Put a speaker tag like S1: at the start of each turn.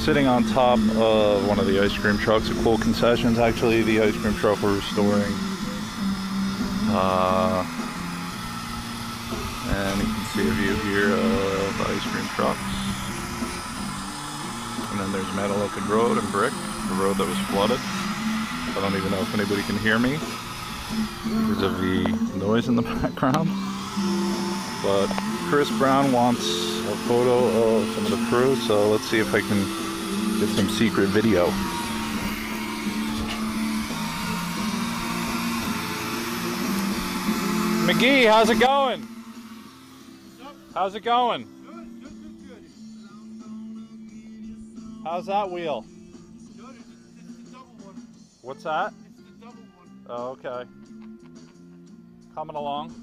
S1: sitting on top of one of the ice cream trucks at Cool Concessions. Actually, the ice cream truck we're restoring. And you can see a view here of the ice cream trucks. And then there's Metallican Road and Brick, the road that was flooded. I don't even know if anybody can hear me because of the noise in the background. But Chris Brown wants a photo of some of the crew, so let's see if I can get some secret video. McGee, how's it going? How's it going?
S2: Good.
S1: How's that wheel?
S2: Good. It's the double one.
S1: What's that?
S2: It's the double one.
S1: Oh, okay. Coming along.